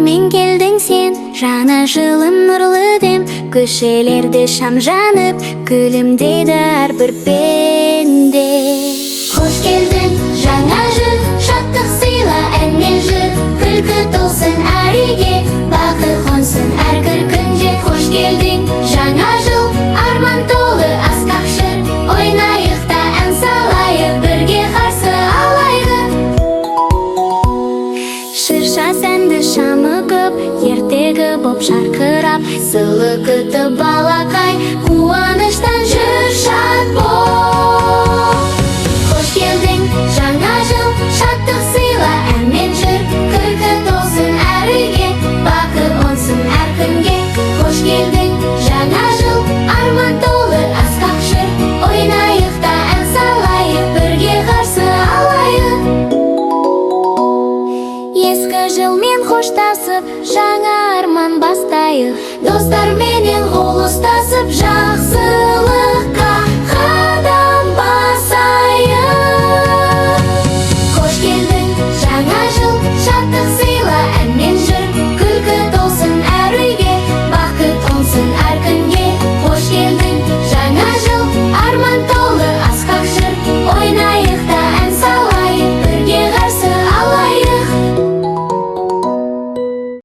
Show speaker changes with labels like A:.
A: Достарымен келдің сен, жаңа жылым нұрлы дем, көшелерде шам жанып, күлімдейді әрбір пенде. Қош келдің, жаңа жыл, шаттық сыйла әнмен жыр, күлкі толсын әр үйге, бақыт қонсын әр күнде. Қош келдің, жаңа жыл, арман толы асқақ жыр, ойнайық та ән салайық, бірге қарсы алайық. Шырша сәнді шамы көп, ертегі боп шарқырап, жылы күтті балақай,